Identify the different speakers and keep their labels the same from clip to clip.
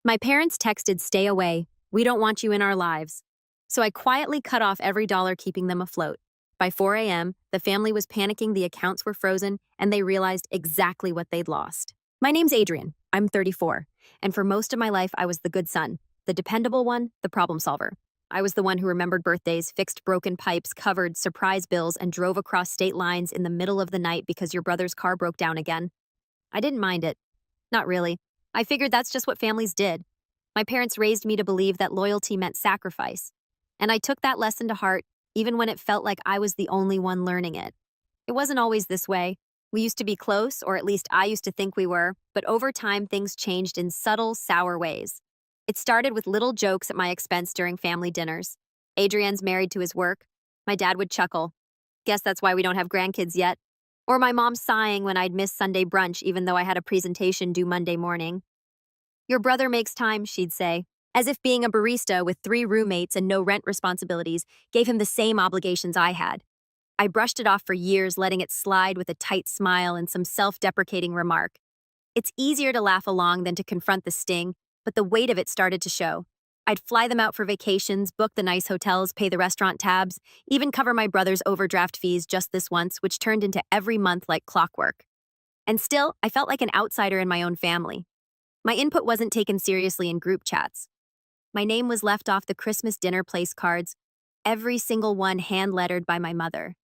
Speaker 1: My parents texted, "Stay away. We don't want you in our lives." So I quietly cut off every dollar keeping them afloat. By 4 a.m., the family was panicking, the accounts were frozen, and they realized exactly what they'd lost. My name's Adrian. I'm 34. And for most of my life, I was the good son, the dependable one, the problem solver. I was the one who remembered birthdays, fixed broken pipes, covered surprise bills, and drove across state lines in the middle of the night because your brother's car broke down again. I didn't mind it. Not really. I figured that's just what families did. My parents raised me to believe that loyalty meant sacrifice. And I took that lesson to heart, even when it felt like I was the only one learning it. It wasn't always this way. We used to be close, or at least I used to think we were, but over time things changed in subtle, sour ways. It started with little jokes at my expense during family dinners. Adrian's married to his work. My dad would chuckle. Guess that's why we don't have grandkids yet. Or my mom sighing when I'd miss Sunday brunch even though I had a presentation due Monday morning. "Your brother makes time," she'd say, as if being a barista with 3 roommates and no rent responsibilities gave him the same obligations I had. I brushed it off for years, letting it slide with a tight smile and some self-deprecating remark. It's easier to laugh along than to confront the sting, but the weight of it started to show. I'd fly them out for vacations, book the nice hotels, pay the restaurant tabs, even cover my brother's overdraft fees just this once, which turned into every month like clockwork. And still, I felt like an outsider in my own family. My input wasn't taken seriously in group chats. My name was left off the Christmas dinner place cards, every single one hand-lettered by my mother.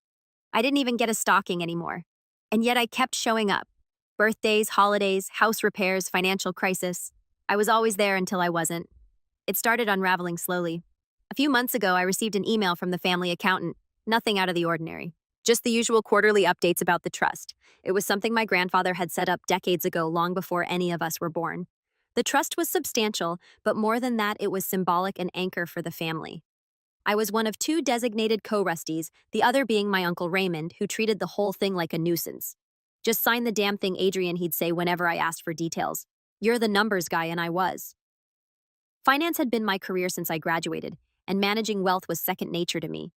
Speaker 1: I didn't even get a stocking anymore. And yet I kept showing up. Birthdays, holidays, house repairs, financial crisis. I was always there until I wasn't. It started unraveling slowly. A few months ago, I received an email from the family accountant. Nothing out of the ordinary. Just the usual quarterly updates about the trust. It was something my grandfather had set up decades ago, long before any of us were born. The trust was substantial, but more than that, it was symbolic and anchor for the family. I was one of 2 designated co-trustees, the other being my Uncle Raymond, who treated the whole thing like a nuisance. "Just sign the damn thing, Adrian," he'd say whenever I asked for details. "You're the numbers guy," and I was. Finance had been my career since I graduated, and managing wealth was second nature to me.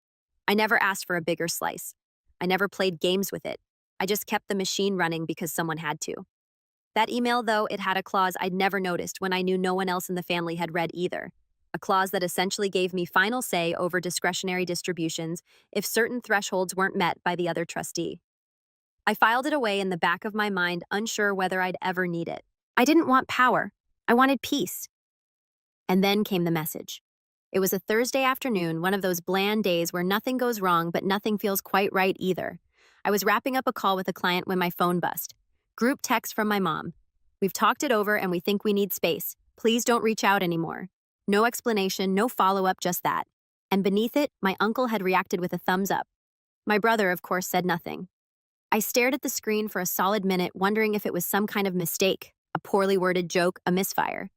Speaker 1: I never asked for a bigger slice. I never played games with it. I just kept the machine running because someone had to. That email, though, it had a clause I'd never noticed when I knew no one else in the family had read either. A clause that essentially gave me final say over discretionary distributions if certain thresholds weren't met by the other trustee. I filed it away in the back of my mind, unsure whether I'd ever need it. I didn't want power. I wanted peace. And then came the message. It was a Thursday afternoon, one of those bland days where nothing goes wrong but nothing feels quite right either. I was wrapping up a call with a client when my phone buzzed. Group text from my mom. "We've talked it over and we think we need space. Please don't reach out anymore." No explanation, no follow-up, just that. And beneath it, my uncle had reacted with a thumbs up. My brother, of course, said nothing. I stared at the screen for a solid minute, wondering if it was some kind of mistake, a poorly worded joke, a misfire.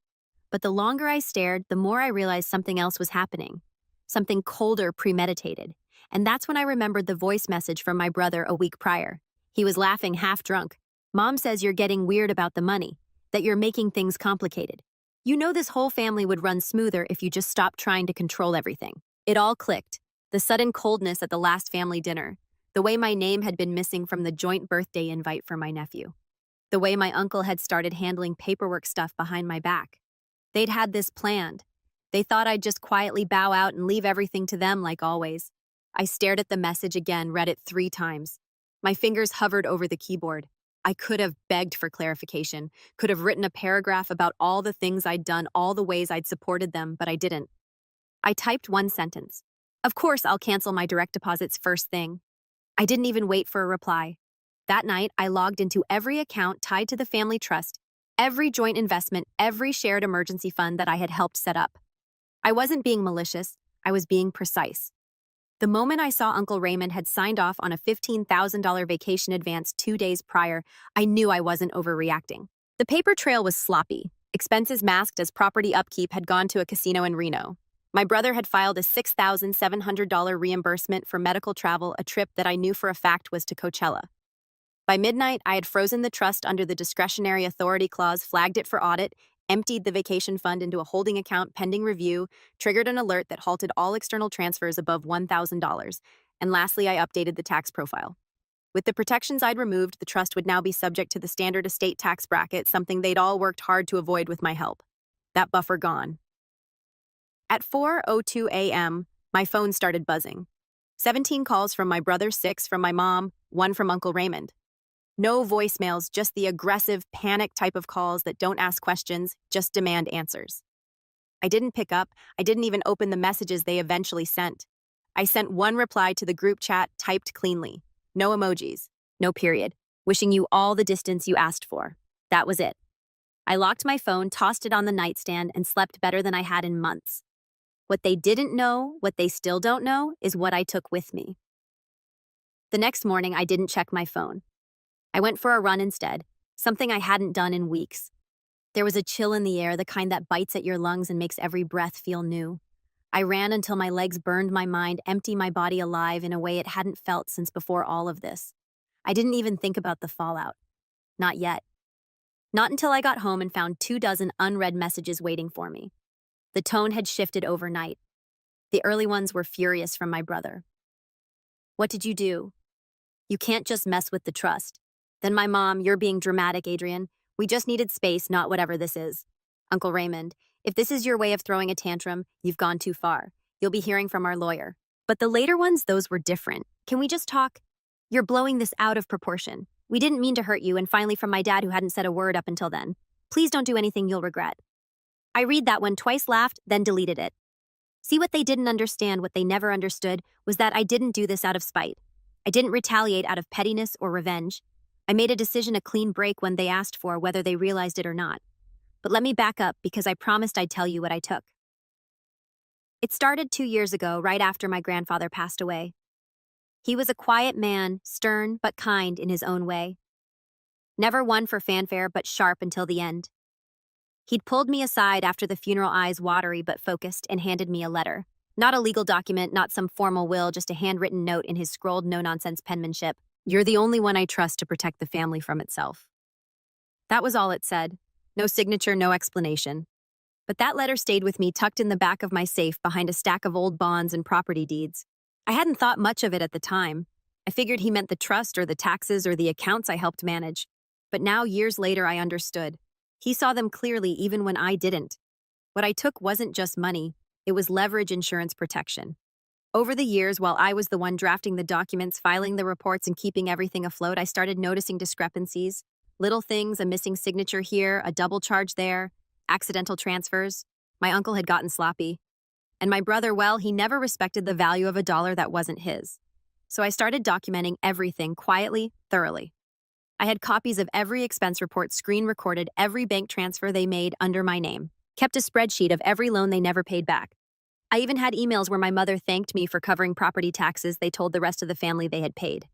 Speaker 1: But the longer I stared, the more I realized something else was happening. Something colder, premeditated. And that's when I remembered the voice message from my brother a week prior. He was laughing, half drunk. "Mom says you're getting weird about the money, that you're making things complicated. You know this whole family would run smoother if you just stopped trying to control everything." It all clicked. The sudden coldness at the last family dinner. The way my name had been missing from the joint birthday invite for my nephew. The way my uncle had started handling paperwork stuff behind my back. They'd had this planned. They thought I'd just quietly bow out and leave everything to them like always. I stared at the message again, read it 3 times. My fingers hovered over the keyboard. I could have begged for clarification, could have written a paragraph about all the things I'd done, all the ways I'd supported them, but I didn't. I typed 1 sentence. "Of course, I'll cancel my direct deposits first thing." I didn't even wait for a reply. That night, I logged into every account tied to the family trust, every joint investment, every shared emergency fund that I had helped set up. I wasn't being malicious, I was being precise. The moment I saw Uncle Raymond had signed off on a $15,000 vacation advance 2 days prior, I knew I wasn't overreacting. The paper trail was sloppy. Expenses masked as property upkeep had gone to a casino in Reno. My brother had filed a $6,700 reimbursement for medical travel, a trip that I knew for a fact was to Coachella. By midnight, I had frozen the trust under the discretionary authority clause, flagged it for audit, emptied the vacation fund into a holding account pending review, triggered an alert that halted all external transfers above $1,000, and lastly, I updated the tax profile. With the protections I'd removed, the trust would now be subject to the standard estate tax bracket, something they'd all worked hard to avoid with my help. That buffer gone. At 4:02 a.m., my phone started buzzing. 17 calls from my brother, 6 from my mom, 1 from Uncle Raymond. No voicemails, just the aggressive, panic type of calls that don't ask questions, just demand answers. I didn't pick up. I didn't even open the messages they eventually sent. I sent one reply to the group chat, typed cleanly. No emojis, no period. Wishing you all the distance you asked for. That was it. I locked my phone, tossed it on the nightstand, and slept better than I had in months. What they didn't know, what they still don't know, is what I took with me. The next morning, I didn't check my phone. I went for a run instead, something I hadn't done in weeks. There was a chill in the air, the kind that bites at your lungs and makes every breath feel new. I ran until my legs burned my mind, empty my body alive in a way it hadn't felt since before all of this. I didn't even think about the fallout. Not yet. Not until I got home and found 24 unread messages waiting for me. The tone had shifted overnight. The early ones were furious from my brother. What did you do? You can't just mess with the trust. Then my mom, you're being dramatic, Adrian. We just needed space, not whatever this is. Uncle Raymond, if this is your way of throwing a tantrum, you've gone too far. You'll be hearing from our lawyer. But the later ones, those were different. Can we just talk? You're blowing this out of proportion. We didn't mean to hurt you, and finally from my dad who hadn't said a word up until then. Please don't do anything you'll regret. I read that one twice, laughed, then deleted it. See, what they didn't understand, what they never understood, was that I didn't do this out of spite. I didn't retaliate out of pettiness or revenge. I made a decision, a clean break when they asked for, whether they realized it or not. But let me back up, because I promised I'd tell you what I took. It started 2 years ago, right after my grandfather passed away. He was a quiet man, stern but kind in his own way. Never one for fanfare, but sharp until the end. He'd pulled me aside after the funeral, eyes watery but focused, and handed me a letter. Not a legal document, not some formal will, just a handwritten note in his scrolled, no-nonsense penmanship. You're the only one I trust to protect the family from itself. That was all it said. No signature, no explanation. But that letter stayed with me, tucked in the back of my safe behind a stack of old bonds and property deeds. I hadn't thought much of it at the time. I figured he meant the trust or the taxes or the accounts I helped manage. But now, years later, I understood. He saw them clearly even when I didn't. What I took wasn't just money. It was leverage insurance protection. Over the years, while I was the one drafting the documents, filing the reports, and keeping everything afloat, I started noticing discrepancies. Little things, a missing signature here, a double charge there, accidental transfers. My uncle had gotten sloppy. And my brother, well, he never respected the value of a dollar that wasn't his. So I started documenting everything quietly, thoroughly. I had copies of every expense report, screen recorded every bank transfer they made under my name, kept a spreadsheet of every loan they never paid back. I even had emails where my mother thanked me for covering property taxes they told the rest of the family they had paid.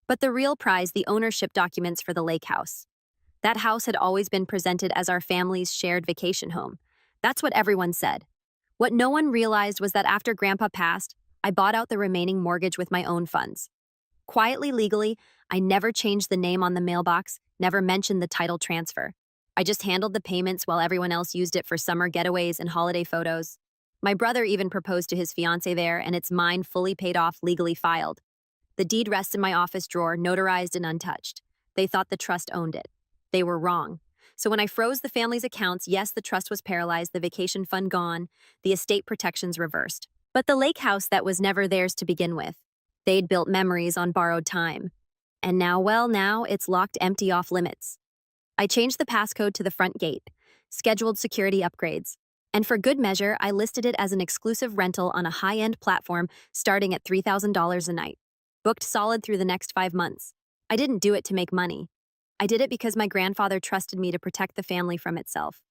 Speaker 1: But the real prize, the ownership documents for the lake house. That house had always been presented as our family's shared vacation home. That's what everyone said. What no one realized was that after Grandpa passed, I bought out the remaining mortgage with my own funds. Quietly, legally, I never changed the name on the mailbox, never mentioned the title transfer. I just handled the payments while everyone else used it for summer getaways and holiday photos. My brother even proposed to his fiancée there, and it's mine, fully paid off, legally filed. The deed rests in my office drawer, notarized and untouched. They thought the trust owned it. They were wrong. So when I froze the family's accounts, yes, the trust was paralyzed, the vacation fund gone, the estate protections reversed. But the lake house, that was never theirs to begin with. They'd built memories on borrowed time. And now, well, now it's locked empty, off limits. I changed the passcode to the front gate, scheduled security upgrades, and for good measure, I listed it as an exclusive rental on a high-end platform starting at $3,000 a night. Booked solid through the next 5 months. I didn't do it to make money. I did it because my grandfather trusted me to protect the family from itself.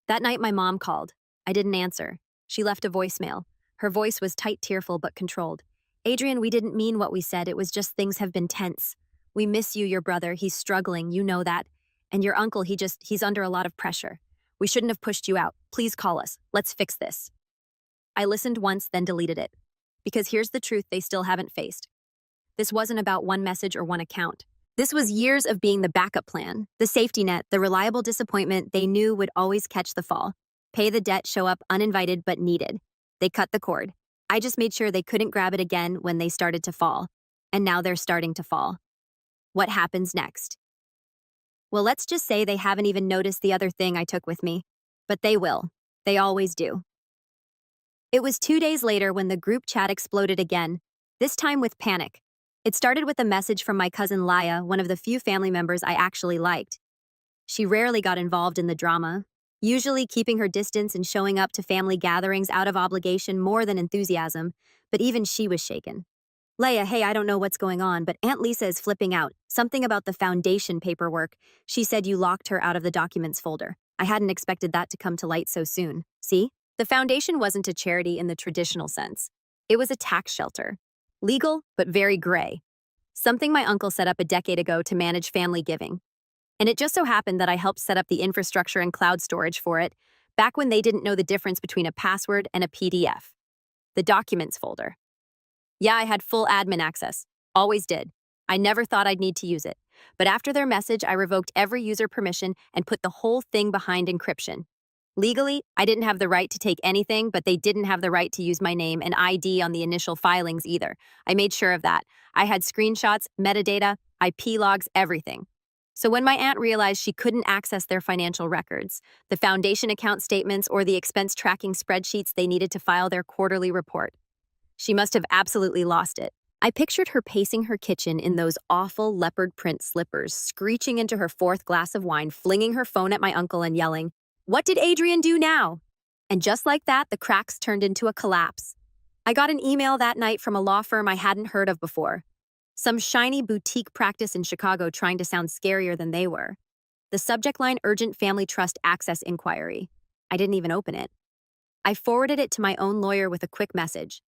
Speaker 1: That night, my mom called. I didn't answer. She left a voicemail. Her voice was tight, tearful, but controlled. Adrian, we didn't mean what we said. It was just things have been tense. We miss you, your brother. He's struggling. You know that. And your uncle, he's under a lot of pressure. We shouldn't have pushed you out. Please call us. Let's fix this. I listened once, then deleted it. Because here's the truth they still haven't faced. This wasn't about one message or one account. This was years of being the backup plan, the safety net, the reliable disappointment they knew would always catch the fall. Pay the debt, show up uninvited but needed. They cut the cord. I just made sure they couldn't grab it again when they started to fall. And now they're starting to fall. What happens next? Well, let's just say they haven't even noticed the other thing I took with me. But they will. They always do. It was 2 days later when the group chat exploded again, this time with panic. It started with a message from my cousin Laya, one of the few family members I actually liked. She rarely got involved in the drama, usually keeping her distance and showing up to family gatherings out of obligation more than enthusiasm, but even she was shaken. Leia, hey, I don't know what's going on, but Aunt Lisa is flipping out. Something about the foundation paperwork. She said you locked her out of the documents folder. I hadn't expected that to come to light so soon. See? The foundation wasn't a charity in the traditional sense. It was a tax shelter. Legal, but very gray. Something my uncle set up a decade ago to manage family giving. And it just so happened that I helped set up the infrastructure and cloud storage for it, back when they didn't know the difference between a password and a PDF. The documents folder. Yeah, I had full admin access. Always did. I never thought I'd need to use it. But after their message, I revoked every user permission and put the whole thing behind encryption. Legally, I didn't have the right to take anything, but they didn't have the right to use my name and ID on the initial filings either. I made sure of that. I had screenshots, metadata, IP logs, everything. So when my aunt realized she couldn't access their financial records, the foundation account statements, or the expense tracking spreadsheets they needed to file their quarterly report, she must have absolutely lost it. I pictured her pacing her kitchen in those awful leopard print slippers, screeching into her fourth glass of wine, flinging her phone at my uncle and yelling, "What did Adrian do now?" And just like that, the cracks turned into a collapse. I got an email that night from a law firm I hadn't heard of before. Some shiny boutique practice in Chicago trying to sound scarier than they were. The subject line, Urgent Family Trust Access Inquiry. I didn't even open it. I forwarded it to my own lawyer with a quick message.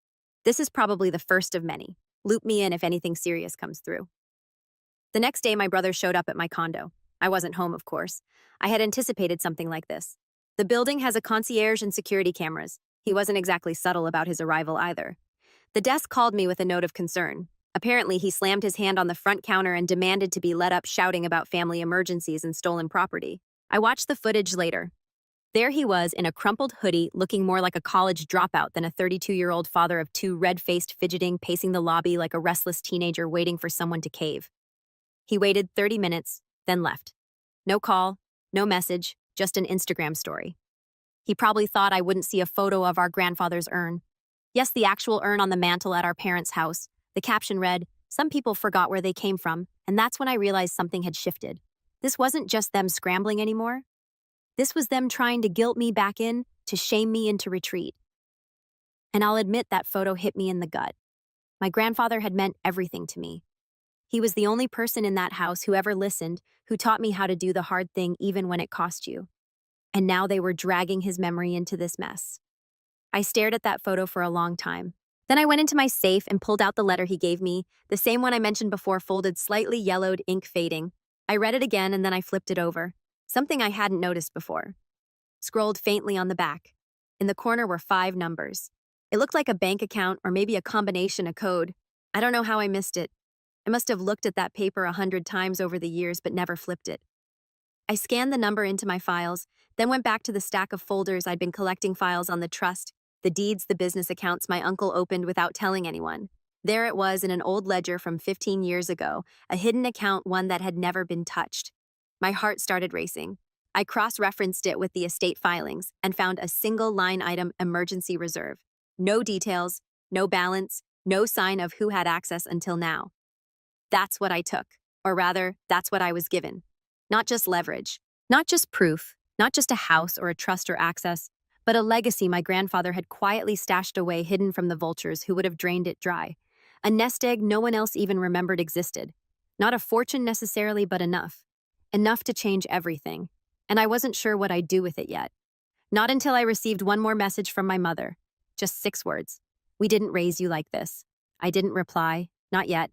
Speaker 1: This is probably the first of many. Loop me in if anything serious comes through. The next day, my brother showed up at my condo. I wasn't home, of course. I had anticipated something like this. The building has a concierge and security cameras. He wasn't exactly subtle about his arrival either. The desk called me with a note of concern. Apparently, he slammed his hand on the front counter and demanded to be let up, shouting about family emergencies and stolen property. I watched the footage later. There he was in a crumpled hoodie, looking more like a college dropout than a 32-year-old father of two, red-faced, fidgeting, pacing the lobby like a restless teenager waiting for someone to cave. He waited 30 minutes, then left. No call, no message, just an Instagram story. He probably thought I wouldn't see a photo of our grandfather's urn. Yes, the actual urn on the mantle at our parents' house. The caption read, "Some people forgot where they came from," and that's when I realized something had shifted. This wasn't just them scrambling anymore. This was them trying to guilt me back in, to shame me into retreat. And I'll admit that photo hit me in the gut. My grandfather had meant everything to me. He was the only person in that house who ever listened, who taught me how to do the hard thing even when it cost you. And now they were dragging his memory into this mess. I stared at that photo for a long time. Then I went into my safe and pulled out the letter he gave me, the same one I mentioned before, folded, slightly yellowed, ink fading. I read it again and then I flipped it over. Something I hadn't noticed before. Scrolled faintly on the back. In the corner were 5 numbers. It looked like a bank account or maybe a combination, a code. I don't know how I missed it. I must have looked at that paper 100 times over the years but never flipped it. I scanned the number into my files, then went back to the stack of folders I'd been collecting, files on the trust, the deeds, the business accounts my uncle opened without telling anyone. There it was in an old ledger from 15 years ago, a hidden account, one that had never been touched. My heart started racing. I cross-referenced it with the estate filings and found a single line item, emergency reserve. No details, no balance, no sign of who had access until now. That's what I took, or rather, that's what I was given. Not just leverage, not just proof, not just a house or a trust or access, but a legacy my grandfather had quietly stashed away, hidden from the vultures who would have drained it dry. A nest egg no one else even remembered existed. Not a fortune necessarily, but enough. Enough to change everything. And I wasn't sure what I'd do with it yet. Not until I received one more message from my mother. Just 6 words. "We didn't raise you like this." I didn't reply, not yet.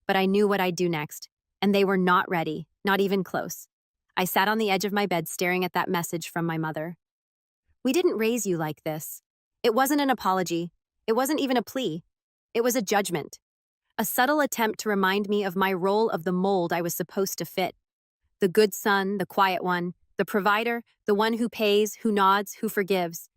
Speaker 1: But I knew what I'd do next. And they were not ready, not even close. I sat on the edge of my bed staring at that message from my mother. "We didn't raise you like this." It wasn't an apology. It wasn't even a plea. It was a judgment. A subtle attempt to remind me of my role, of the mold I was supposed to fit. The good son, the quiet one, the provider, the one who pays, who nods, who forgives.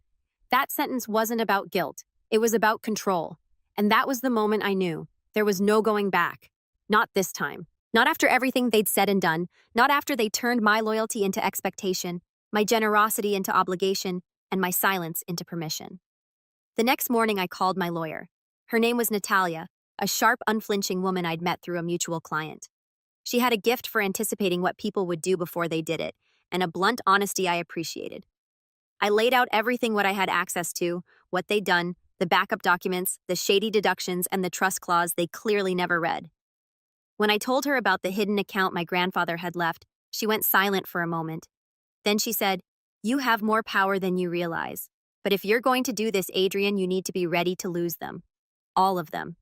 Speaker 1: That sentence wasn't about guilt. It was about control. And that was the moment I knew. There was no going back. Not this time. Not after everything they'd said and done. Not after they turned my loyalty into expectation, my generosity into obligation, and my silence into permission. The next morning, I called my lawyer. Her name was Natalia, a sharp, unflinching woman I'd met through a mutual client. She had a gift for anticipating what people would do before they did it, and a blunt honesty I appreciated. I laid out everything what I had access to, what they'd done, the backup documents, the shady deductions, and the trust clause they clearly never read. When I told her about the hidden account my grandfather had left, she went silent for a moment. Then she said, "You have more power than you realize. But if you're going to do this, Adrian, you need to be ready to lose them. All of them."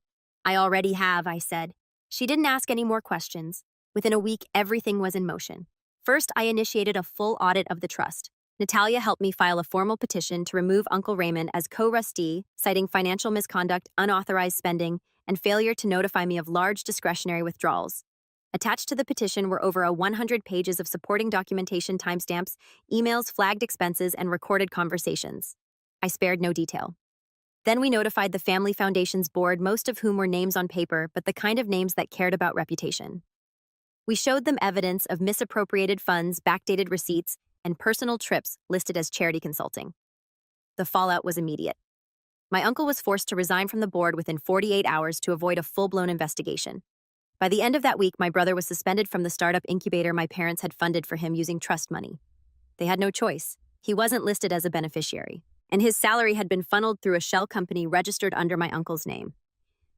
Speaker 1: "I already have," I said. She didn't ask any more questions. Within a week, everything was in motion. First, I initiated a full audit of the trust. Natalia helped me file a formal petition to remove Uncle Raymond as co-trustee, citing financial misconduct, unauthorized spending, and failure to notify me of large discretionary withdrawals. Attached to the petition were over 100 pages of supporting documentation, timestamps, emails, flagged expenses, and recorded conversations. I spared no detail. Then we notified the Family Foundation's board, most of whom were names on paper, but the kind of names that cared about reputation. We showed them evidence of misappropriated funds, backdated receipts, and personal trips listed as charity consulting. The fallout was immediate. My uncle was forced to resign from the board within 48 hours to avoid a full-blown investigation. By the end of that week, my brother was suspended from the startup incubator my parents had funded for him using trust money. They had no choice. He wasn't listed as a beneficiary, and his salary had been funneled through a shell company registered under my uncle's name.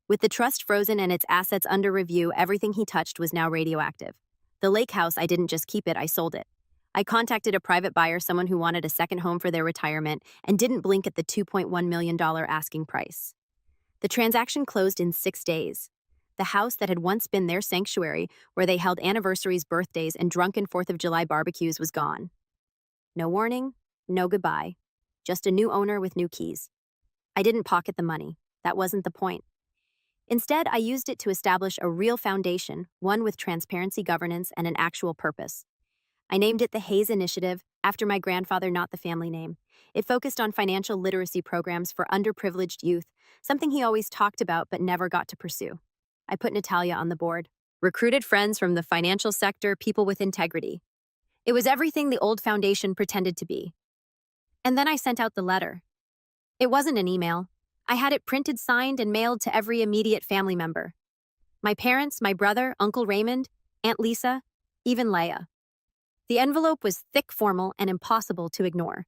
Speaker 1: With the trust frozen and its assets under review, everything he touched was now radioactive. The lake house, I didn't just keep it, I sold it. I contacted a private buyer, someone who wanted a second home for their retirement, and didn't blink at the $2.1 million asking price. The transaction closed in 6 days. The house that had once been their sanctuary, where they held anniversaries, birthdays, and drunken 4th of July barbecues, was gone. No warning, no goodbye. Just a new owner with new keys. I didn't pocket the money. That wasn't the point. Instead, I used it to establish a real foundation, one with transparency, governance, and an actual purpose. I named it the Hayes Initiative, after my grandfather, not the family name. It focused on financial literacy programs for underprivileged youth, something he always talked about but never got to pursue. I put Natalia on the board. Recruited friends from the financial sector, people with integrity. It was everything the old foundation pretended to be. And then I sent out the letter. It wasn't an email. I had it printed, signed, and mailed to every immediate family member. My parents, my brother, Uncle Raymond, Aunt Lisa, even Leia. The envelope was thick, formal, and impossible to ignore.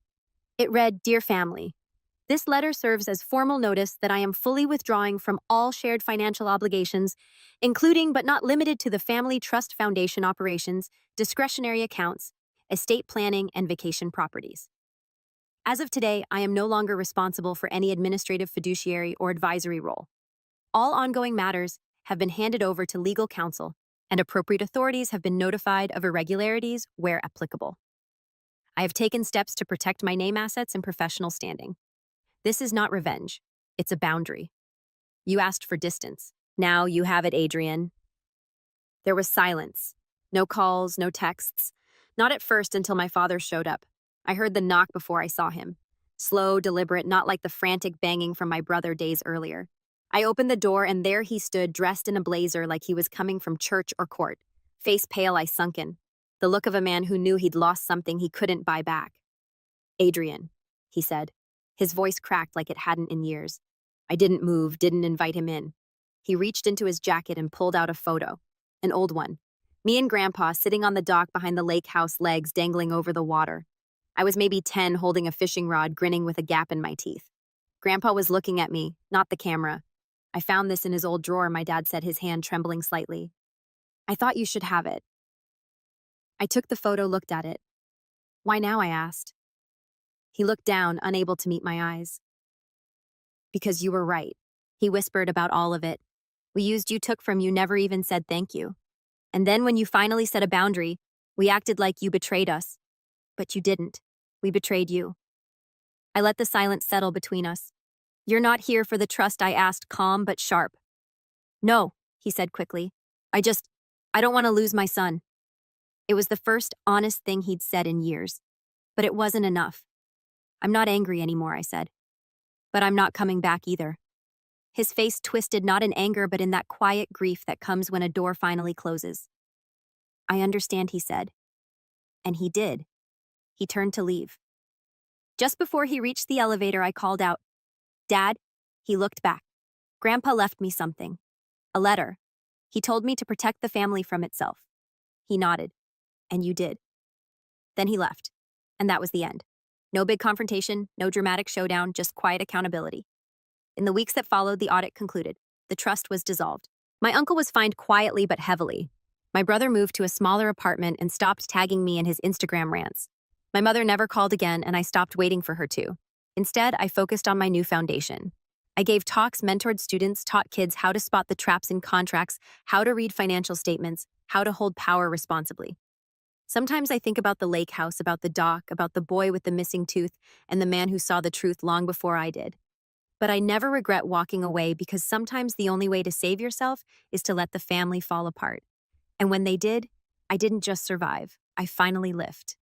Speaker 1: It read, "Dear family, this letter serves as formal notice that I am fully withdrawing from all shared financial obligations, including but not limited to the Family Trust Foundation operations, discretionary accounts, estate planning, and vacation properties. As of today, I am no longer responsible for any administrative, fiduciary, or advisory role. All ongoing matters have been handed over to legal counsel, and appropriate authorities have been notified of irregularities where applicable. I have taken steps to protect my name, assets, and professional standing. This is not revenge. It's a boundary. You asked for distance. Now you have it, Adrian." There was silence. No calls, no texts. Not at first, until my father showed up. I heard the knock before I saw him. Slow, deliberate, not like the frantic banging from my brother days earlier. I opened the door, and there he stood, dressed in a blazer like he was coming from church or court. Face pale, eyes sunken. The look of a man who knew he'd lost something he couldn't buy back. "Adrian," he said. His voice cracked like it hadn't in years. I didn't move, didn't invite him in. He reached into his jacket and pulled out a photo. An old one. Me and Grandpa sitting on the dock behind the lake house, legs dangling over the water. I was maybe 10, holding a fishing rod, grinning with a gap in my teeth. Grandpa was looking at me, not the camera. "I found this in his old drawer," my dad said, his hand trembling slightly. "I thought you should have it." I took the photo, looked at it. "Why now?" I asked. He looked down, unable to meet my eyes. "Because you were right," he whispered, about all of it. "We used you, took from you, never even said thank you. And then when you finally set a boundary, we acted like you betrayed us. But you didn't. We betrayed you." I let the silence settle between us. "You're not here for the trust?" I asked, calm but sharp. "No," he said quickly. I don't want to lose my son." It was the first honest thing he'd said in years. But it wasn't enough. "I'm not angry anymore," I said. "But I'm not coming back either." His face twisted, not in anger, but in that quiet grief that comes when a door finally closes. "I understand," he said. And he did. He turned to leave. Just before he reached the elevator, I called out, "Dad?" He looked back. "Grandpa left me something. A letter. He told me to protect the family from itself." He nodded. "And you did." Then he left. And that was the end. No big confrontation, no dramatic showdown, just quiet accountability. In the weeks that followed, the audit concluded. The trust was dissolved. My uncle was fined quietly but heavily. My brother moved to a smaller apartment and stopped tagging me in his Instagram rants. My mother never called again, and I stopped waiting for her to. Instead, I focused on my new foundation. I gave talks, mentored students, taught kids how to spot the traps in contracts, how to read financial statements, how to hold power responsibly. Sometimes I think about the lake house, about the dock, about the boy with the missing tooth, and the man who saw the truth long before I did. But I never regret walking away, because sometimes the only way to save yourself is to let the family fall apart. And when they did, I didn't just survive, I finally lived.